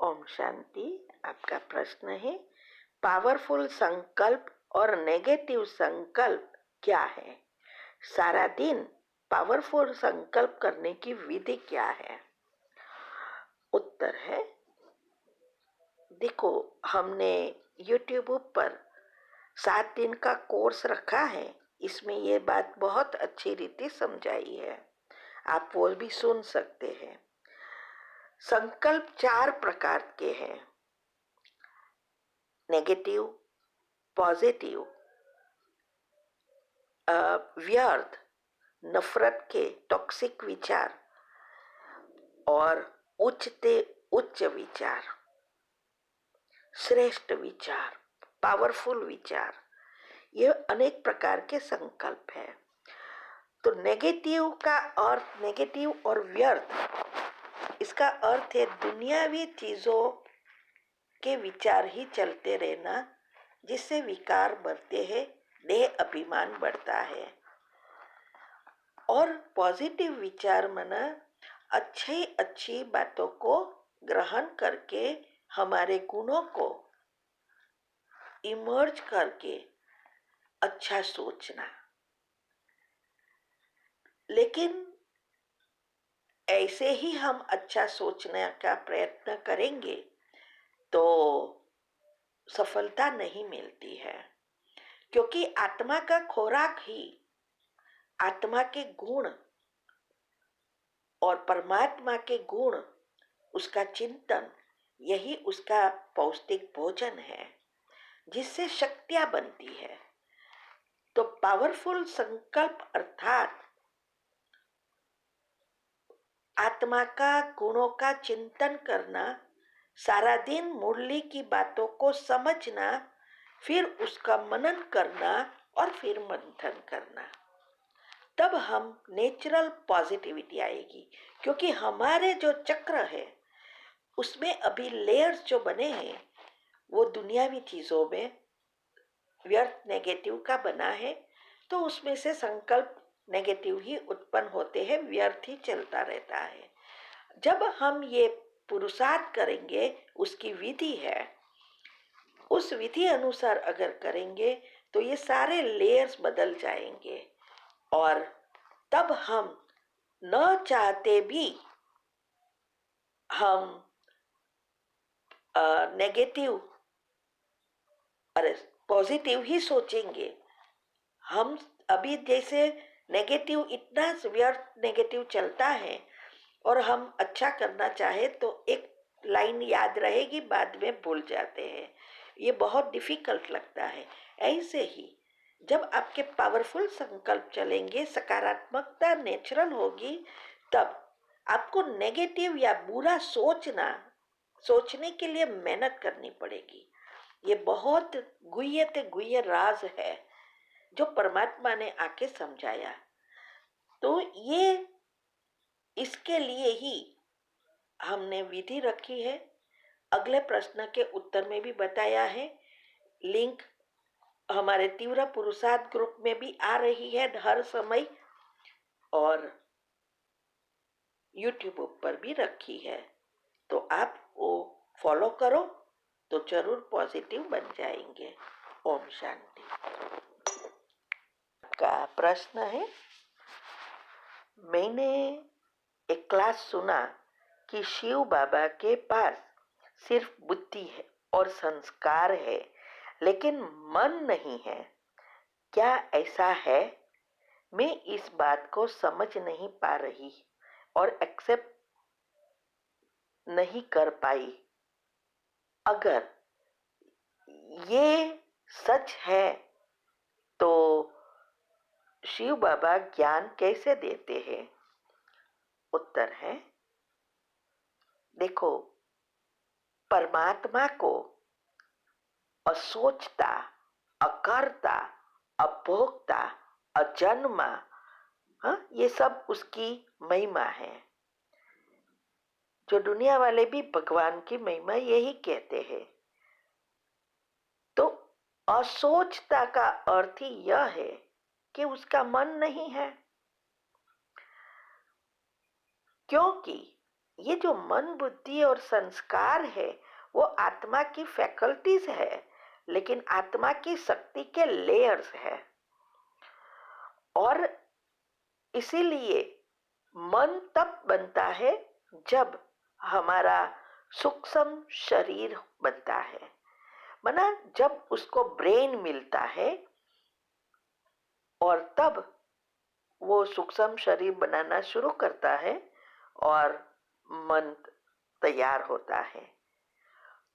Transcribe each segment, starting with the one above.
ओम शांति। आपका प्रश्न है, पावरफुल संकल्प और नेगेटिव संकल्प क्या है? सारा दिन पावरफुल संकल्प करने की विधि क्या है? उत्तर है, देखो, हमने YouTube पर 7 दिन का कोर्स रखा है। इसमें ये बात बहुत अच्छी रीति समझाई है, आप वो भी सुन सकते हैं। संकल्प 4 प्रकार के हैं, नेगेटिव, पॉजिटिव, व्यर्थ, नफरत के टॉक्सिक विचार और उच्च विचार, श्रेष्ठ विचार, पावरफुल विचार। ये अनेक प्रकार के संकल्प है। तो नेगेटिव का अर्थ, नेगेटिव और व्यर्थ, इसका अर्थ है दुनियावी चीजों के विचार ही चलते रहना, जिससे विकार बढ़ते हैं, देह अभिमान बढ़ता है। और पॉजिटिव विचार माना अच्छी बातों को ग्रहण करके हमारे गुणों को इमर्ज करके अच्छा सोचना। लेकिन ऐसे ही हम अच्छा सोचने का प्रयत्न करेंगे तो सफलता नहीं मिलती है, क्योंकि आत्मा का खोराक ही आत्मा के गुण और परमात्मा के गुण, उसका चिंतन, यही उसका पौष्टिक भोजन है, जिससे शक्तियां बनती है। तो पावरफुल संकल्प अर्थात आत्मा का गुणों का चिंतन करना, सारा दिन मुरली की बातों को समझना, फिर उसका मनन करना और फिर मंथन करना। तब हम नेचुरल पॉजिटिविटी आएगी, क्योंकि हमारे जो चक्र है उसमें अभी लेयर्स जो बने हैं वो दुनियावी चीजों में व्यर्थ नेगेटिव का बना है। तो उसमें से संकल्प नेगेटिव ही उत्पन्न होते हैं, व्यर्थ ही चलता रहता है। जब हम ये पुरुषार्थ करेंगे, उसकी विधि है, उस विधि अनुसार अगर करेंगे तो ये सारे लेयर्स बदल जाएंगे और तब हम न चाहते भी हम नेगेटिव और पॉजिटिव ही सोचेंगे। हम अभी जैसे नेगेटिव, इतना व्यर्थ नेगेटिव चलता है और हम अच्छा करना चाहे तो एक लाइन याद रहेगी, बाद में भूल जाते हैं, ये बहुत डिफिकल्ट लगता है। ऐसे ही जब आपके पावरफुल संकल्प चलेंगे, सकारात्मकता नेचुरल होगी, तब आपको नेगेटिव या बुरा सोचने के लिए मेहनत करनी पड़ेगी। ये बहुत गुह्य राज है जो परमात्मा ने आके समझाया। तो ये इसके लिए ही हमने विधि रखी है। अगले प्रश्न के उत्तर में भी बताया है। लिंक हमारे तीव्र पुरुषार्थ ग्रुप में भी आ रही है हर समय, और YouTube पर भी रखी है। तो आप वो फॉलो करो तो जरूर पॉजिटिव बन जाएंगे। ओम शांति। का प्रश्न है, मैंने एक क्लास सुना कि शिव बाबा के पास सिर्फ बुद्धि है और संस्कार है, लेकिन मन नहीं है। क्या ऐसा है? मैं इस बात को समझ नहीं पा रही और एक्सेप्ट नहीं कर पाई। अगर ये सच है तो शिव बाबा ज्ञान कैसे देते हैं? उत्तर है, देखो, परमात्मा को असोचता, अकर्ता, अभोक्ता, अजन्मा, ये सब उसकी महिमा है। जो दुनिया वाले भी भगवान की महिमा यही कहते हैं। तो असोचता का अर्थ ही यह है कि उसका मन नहीं है, क्योंकि ये जो मन, बुद्धि और संस्कार है वो आत्मा की फैकल्टीज है, लेकिन आत्मा की शक्ति के लेयर्स है। और इसीलिए मन तब बनता है जब हमारा सूक्ष्म शरीर बनता है, माना जब उसको ब्रेन मिलता है और तब वो सूक्ष्म शरीर बनाना शुरू करता है और मन तैयार होता है।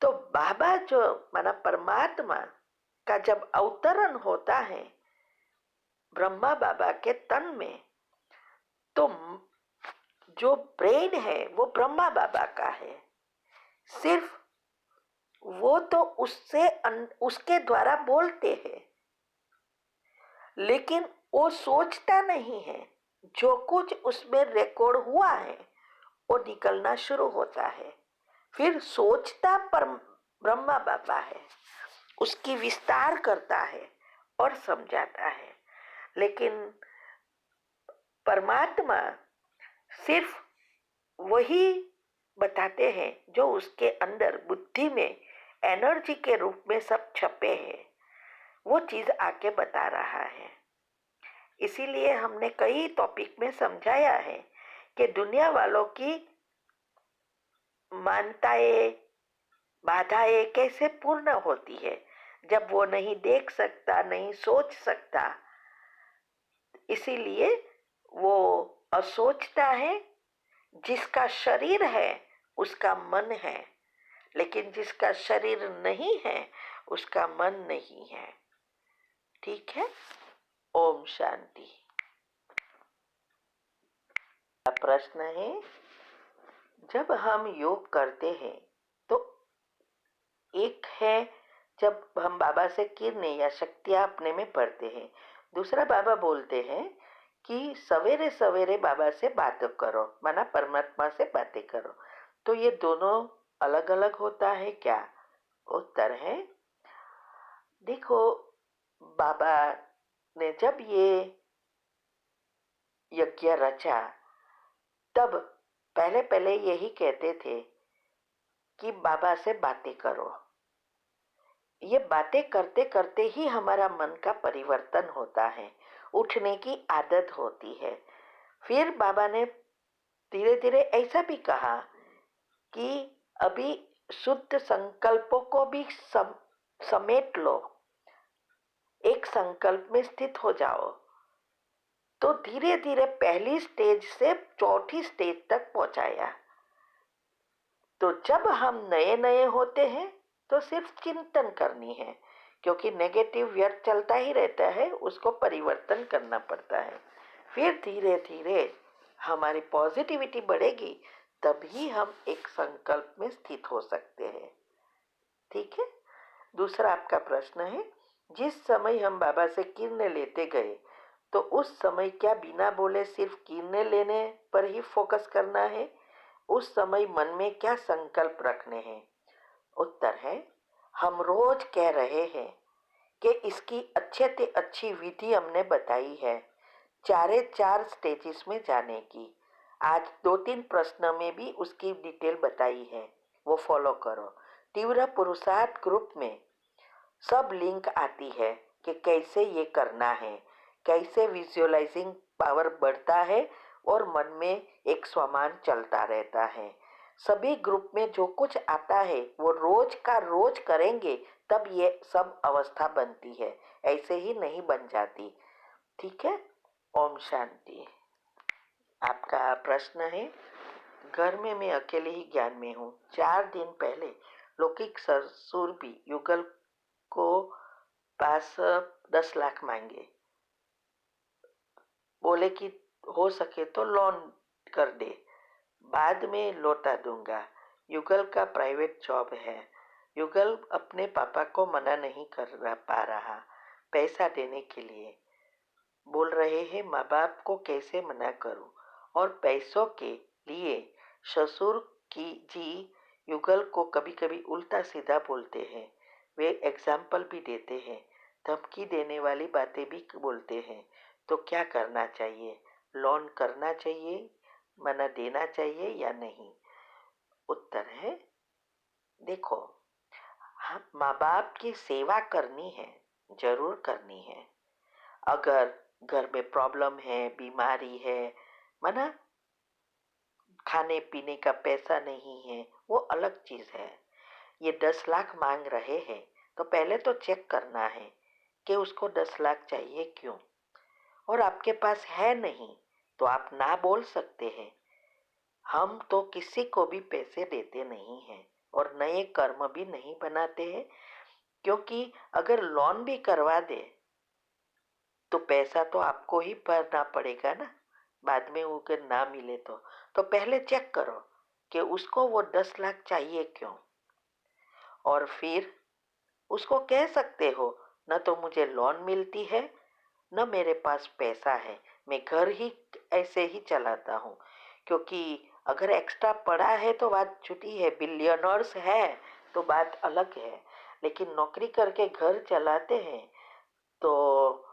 तो बाबा जो माना परमात्मा का जब अवतरण होता है ब्रह्मा बाबा के तन में, तो जो ब्रेन है वो ब्रह्मा बाबा का है। सिर्फ वो तो उसके द्वारा बोलते हैं, लेकिन वो सोचता नहीं है। जो कुछ उसमें रिकॉर्ड हुआ है वो निकलना शुरू होता है। फिर सोचता पर ब्रह्मा बाबा है, उसकी विस्तार करता है और समझाता है। लेकिन परमात्मा सिर्फ वही बताते हैं जो उसके अंदर बुद्धि में एनर्जी के रूप में सब छपे हैं, वो चीज आके बता रहा है। इसीलिए हमने कई टॉपिक में समझाया है कि दुनिया वालों की मान्यताएं, बाधाएं कैसे पूर्ण होती है जब वो नहीं देख सकता, नहीं सोच सकता। इसीलिए वो असोचता है। जिसका शरीर है उसका मन है, लेकिन जिसका शरीर नहीं है उसका मन नहीं है। ठीक है। ओम शांति। प्रश्न है, जब हम योग करते हैं तो एक है जब हम बाबा से किरणें या शक्तियां अपने में पढ़ते हैं, दूसरा बाबा बोलते हैं कि सवेरे सवेरे बाबा से बात करो, माना परमात्मा से बातें करो। तो ये दोनों अलग अलग होता है क्या? उत्तर है, देखो बाबा ने जब ये यज्ञ रचा तब पहले पहले यही कहते थे कि बाबा से बातें करो। ये बातें करते करते ही हमारा मन का परिवर्तन होता है, उठने की आदत होती है। फिर बाबा ने धीरे धीरे ऐसा भी कहा कि अभी शुद्ध संकल्पों को भी समेट लो, एक संकल्प में स्थित हो जाओ। तो धीरे धीरे पहली स्टेज से चौथी स्टेज तक पहुंचाया। तो जब हम नए नए होते हैं तो सिर्फ चिंतन करनी है, क्योंकि नेगेटिव व्यर्थ चलता ही रहता है, उसको परिवर्तन करना पड़ता है। फिर धीरे धीरे हमारी पॉजिटिविटी बढ़ेगी, तभी हम एक संकल्प में स्थित हो सकते हैं। ठीक है। दूसरा आपका प्रश्न है, जिस समय हम बाबा से किरणें लेते गए तो उस समय क्या बिना बोले सिर्फ किरणें लेने पर ही फोकस करना है? उस समय मन में क्या संकल्प रखने हैं? उत्तर है, हम रोज कह रहे हैं कि इसकी अच्छे से अच्छी विधि हमने बताई है, चारे चार स्टेजेस में जाने की। आज 2-3 प्रश्न में भी उसकी डिटेल बताई है, वो फॉलो करो। तीव्र पुरुषार्थ ग्रुप में सब लिंक आती है कि कैसे ये करना है, कैसे विजुअलाइजिंग पावर बढ़ता है और मन में एक स्वमान चलता रहता है। सभी ग्रुप में जो कुछ आता है वो रोज का रोज करेंगे तब ये सब अवस्था बनती है, ऐसे ही नहीं बन जाती। ठीक है। ओम शांति। आपका प्रश्न है, घर में मैं अकेले ही ज्ञान में हूँ। 4 दिन पहले लौकिक ससुर भी युगल को पास 10 लाख मांगे, बोले कि हो सके तो लोन कर दे, बाद में लौटा दूंगा। युगल का प्राइवेट जॉब है। युगल अपने पापा को मना नहीं कर पा रहा पैसा देने के लिए। बोल रहे हैं माँ बाप को कैसे मना करूं, और पैसों के लिए ससुर की जी युगल को कभी कभी उल्टा सीधा बोलते हैं। वे एग्जाम्पल भी देते हैं, धमकी देने वाली बातें भी बोलते हैं। तो क्या करना चाहिए? लोन करना चाहिए, मना देना चाहिए या नहीं? उत्तर है, देखो, हम माँ बाप की सेवा करनी है, जरूर करनी है। अगर घर में प्रॉब्लम है, बीमारी है, माना खाने पीने का पैसा नहीं है, वो अलग चीज है। ये 10 लाख मांग रहे हैं, तो पहले तो चेक करना है कि उसको 10 लाख चाहिए क्यों। और आपके पास है नहीं तो आप ना बोल सकते हैं। हम तो किसी को भी पैसे देते नहीं हैं और नए कर्म भी नहीं बनाते हैं, क्योंकि अगर लोन भी करवा दे तो पैसा तो आपको ही भरना पड़ेगा ना, बाद में वो अगर ना मिले तो पहले चेक करो कि उसको वो 10 लाख चाहिए क्यों। और फिर उसको कह सकते हो, न तो मुझे लोन मिलती है, न मेरे पास पैसा है, मैं घर ही ऐसे ही चलाता हूँ। क्योंकि अगर एक्स्ट्रा पड़ा है तो बात छुटी है, बिलियनर्स है तो बात अलग है। लेकिन नौकरी करके घर चलाते हैं तो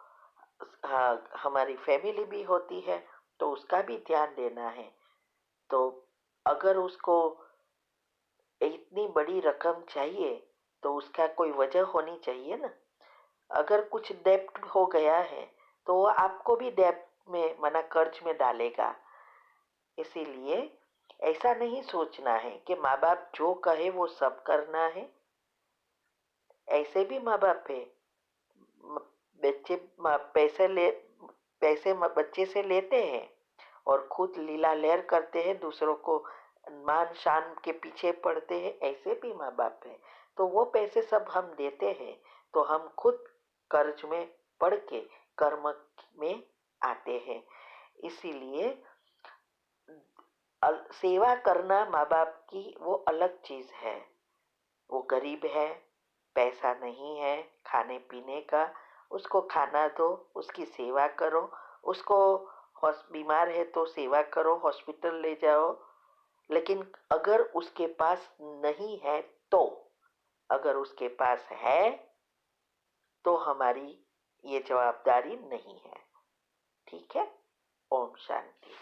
हाँ, हमारी फैमिली भी होती है, तो उसका भी ध्यान देना है। तो अगर उसको इतनी बड़ी रकम चाहिए तो उसका कोई वजह होनी चाहिए ना। अगर कुछ डेब्ट हो गया है तो वो आपको भी डेब्ट में मना कर्ज में डालेगा। इसीलिए ऐसा नहीं सोचना है कि माँ बाप जो कहे वो सब करना है। ऐसे भी माँ बाप है, बच्चे पैसे बच्चे से लेते हैं और खुद लीला लहर करते हैं, दूसरों को मान शान के पीछे पड़ते हैं। ऐसे भी माँ बाप है, तो वो पैसे सब हम देते हैं तो हम खुद कर्ज में पड़ के कर्म में आते हैं। इसीलिए सेवा करना माँ बाप की वो अलग चीज है। वो गरीब है, पैसा नहीं है खाने पीने का, उसको खाना दो, उसकी सेवा करो। उसको बीमार है तो सेवा करो, हॉस्पिटल ले जाओ। लेकिन अगर उसके पास नहीं है तो, अगर उसके पास है तो हमारी ये जवाबदारी नहीं है। ठीक है। ओम शांति।